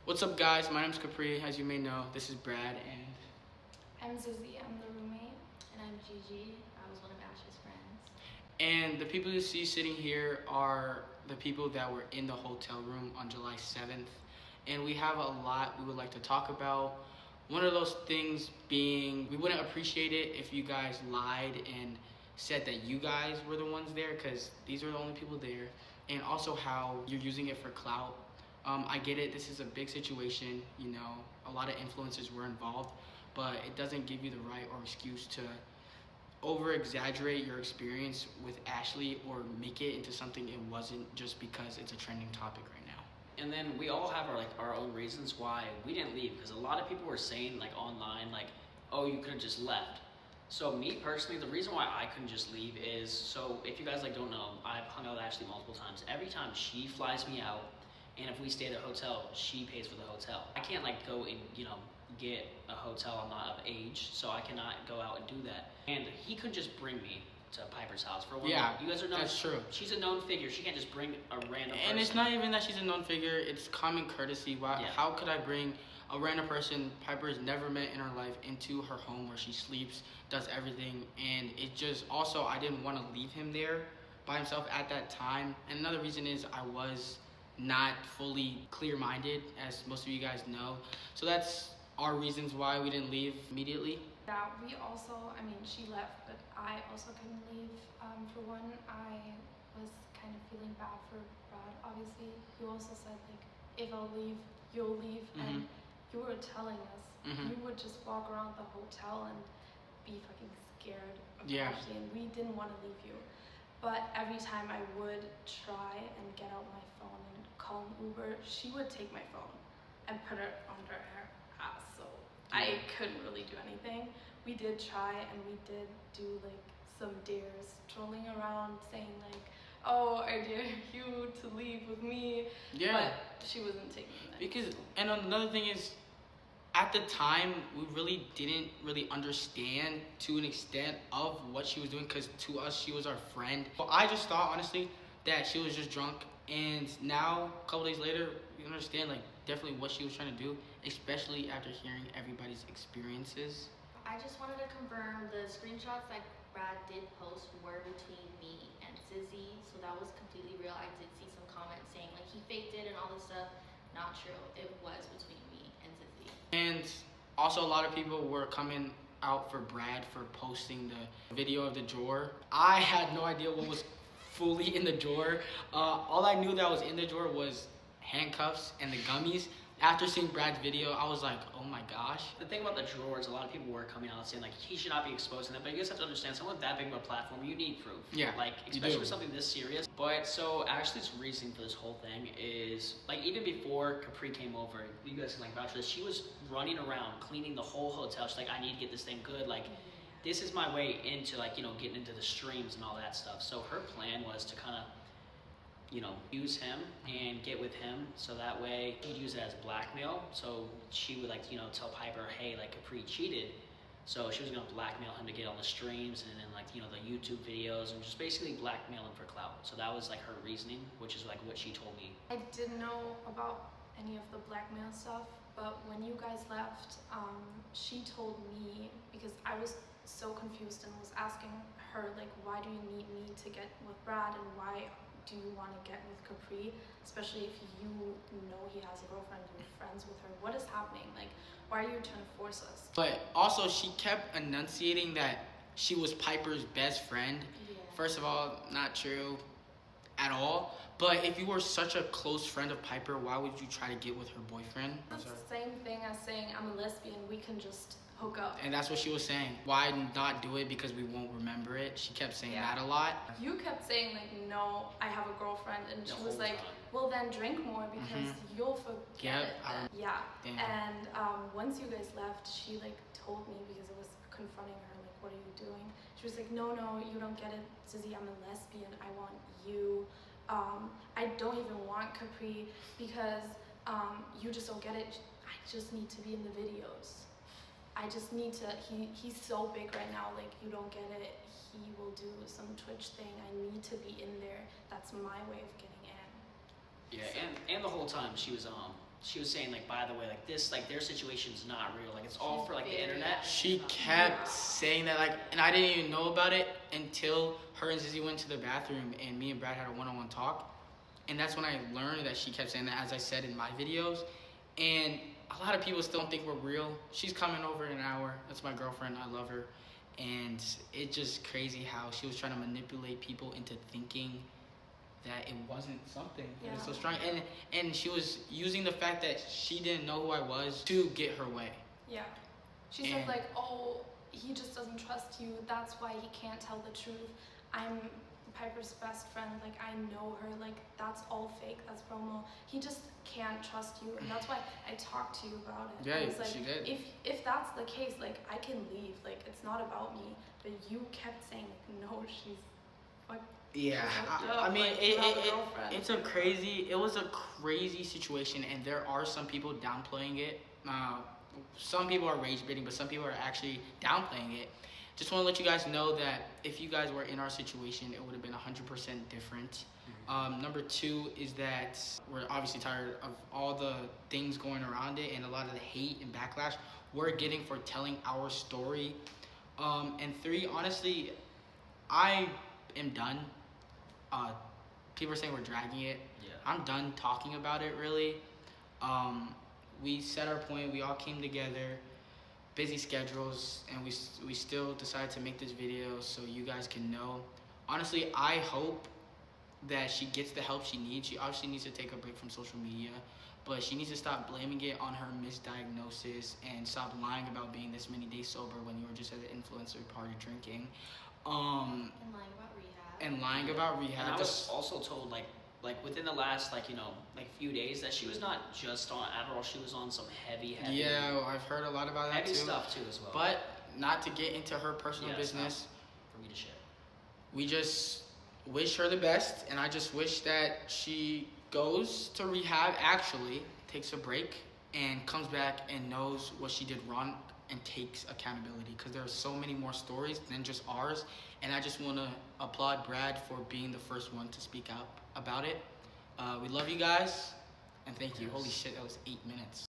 What's up, guys? My name's Capri. As you may know, this is Brad, and I'm Zizzy, I'm the roommate. And I'm Gigi. I was one of Ash's friends. and the people you see sitting here are the people that were in the hotel room on July 7th, and we have a lot we would like to talk about. One of those things being, we wouldn't appreciate it if you guys lied and said that you guys were the ones there, because these are the only people there, and also how you're using it for clout. I get it, this is a big situation, you know, a lot of influencers were involved, but it doesn't give you the right or excuse to over exaggerate your experience with Ashley or make it into something it wasn't, just because it's a trending topic right now. And then we all have our own reasons why we didn't leave, because a lot of people were saying online oh, you could have just left. So me personally, the reason why I couldn't just leave is, so if you guys don't know, I've hung out with Ashley multiple times. Every time she flies me out, and if we stay at a hotel, she pays for the hotel. I can't go and get a hotel. I'm not of age, so I cannot go out and do that. And he couldn't just bring me to Piper's house for one. Yeah, you guys are known. that's true. She's a known figure. She can't just bring a random person. And it's not even that she's a known figure, it's common courtesy. Why? Yeah. How could I bring a random person Piper has never met in her life into her home where she sleeps, does everything? And it just, also, I didn't want to leave him there by himself at that time. And another reason is I was not fully clear-minded, as most of you guys know. So that's our reasons why we didn't leave immediately. Yeah, we also, she left, but I also couldn't leave. For one, I was kind of feeling bad for Brad, obviously. You also said, if I'll leave, you'll leave. And you were telling us, you would just walk around the hotel and be fucking scared of Ashley, and we didn't want to leave you. But every time I would try and get out my phone and call an Uber, she would take my phone and put it under her ass, so I couldn't really do anything. We did try, and we did do some dares, trolling around, saying oh, I dare you to leave with me. Yeah. But she wasn't taking that. Because, and another thing is, at the time, we really didn't understand to an extent of what she was doing, because to us, she was our friend. But I just thought, honestly, that she was just drunk. And now, a couple days later, we understand definitely what she was trying to do, especially after hearing everybody's experiences. I just wanted to confirm the screenshots that Brad did post were between me and Zizzy, so that was completely real. I did see some comments saying he faked it and all this stuff. Not true. It was between me and Zizzy. And also, a lot of people were coming out for Brad for posting the video of the drawer. I had no idea what was fully in the drawer. All I knew that was in the drawer was handcuffs and the gummies. After seeing Brad's video, I was like, oh my gosh. The thing about the drawers, a lot of people were coming out saying he should not be exposed in that, but you guys have to understand, someone with that big of a platform, you need proof. Yeah, especially with something this serious. But so Ashley's reasoning for this whole thing is, even before Capri came over, you guys can vouch for this, she was running around cleaning the whole hotel. She's I need to get this thing good. This is my way into getting into the streams and all that stuff. So her plan was to kind of use him and get with him, so that way he'd use it as blackmail. So she would tell Piper, hey, Capri cheated, so she was gonna blackmail him to get on the streams and then the YouTube videos, and just basically blackmail him for clout. So that was her reasoning, which is what she told me. I didn't know about any of the blackmail stuff, but when you guys left, she told me, because I was so confused and was asking her why do you need me to get with Brad, and why do you want to get with Capri, especially if you know he has a girlfriend and you're friends with her? What is happening? Why are you trying to force us? But also, she kept enunciating that she was Piper's best friend. Yeah. First of all, not true at all. But if you were such a close friend of Piper, why would you try to get with her boyfriend? It's the same thing as saying I'm a lesbian, we can just hook up. And that's what she was saying. Why not do it? Because we won't remember it. She kept saying that a lot. You kept saying no, I have a girlfriend, and she was well, then drink more because you'll forget it. Yeah. Damn. And once you guys left, she told me, because I was confronting her, what are you doing? She was no, you don't get it, Zizzy, I'm a lesbian, I want you. I don't even want Capri because you just don't get it. I just need to be in the videos. I just need to, he's so big right now, you don't get it. He will do some Twitch thing. I need to be in there. That's my way of getting in. Yeah, so. and the whole time she was she was saying like, by the way, like this, like their situation's not real. Like it's all for like the internet. She kept saying that, like, and I didn't even know about it until her and Zizzy went to the bathroom and me and Brad had a one-on-one talk. And that's when I learned that she kept saying that, as I said in my videos. And a lot of people still don't think we're real. She's coming over in an hour. That's my girlfriend. I love her. And it's just crazy how she was trying to manipulate people into thinking that it wasn't something that was so strong. And she was using the fact that she didn't know who I was to get her way. Yeah. She said like, oh, he just doesn't trust you. That's why he can't tell the truth. I'm Piper's best friend. Like, I know her. Like, that's all fake. That's promo. He just can't trust you. And that's why I talked to you about it. Yeah, I was like, she did. If that's the case, like, I can leave. Like, it's not about me. But you kept saying, no, she's like, yeah, I mean, it was a crazy situation, and there are some people downplaying it. Some people are rage baiting, but some people are actually downplaying it. Just want to let you guys know that if you guys were in our situation, it would have been 100% different. Number two is that we're obviously tired of all the things going around it and a lot of the hate and backlash we're getting for telling our story. And three, honestly, I am done. People are saying we're dragging it. Yeah. I'm done talking about it, really. We set our point. We all came together. Busy schedules, and we still decided to make this video so you guys can know. Honestly, I hope that she gets the help she needs. She obviously needs to take a break from social media, but she needs to stop blaming it on her misdiagnosis and stop lying about being this many days sober when you were just at an influencer party drinking. And lying about rehab. And I was also told like within the last like few days that she was not just on Adderall, she was on some heavy yeah, I've heard a lot about that heavy too. stuff too as well. But not to get into her personal business, for me to share. We just wish her the best, and I just wish that she goes to rehab, actually takes a break and comes back and knows what she did wrong and takes accountability, because there are so many more stories than just ours. And I just want to applaud Brad for being the first one to speak out about it. We love you guys, and thank you. Holy shit, that was 8 minutes.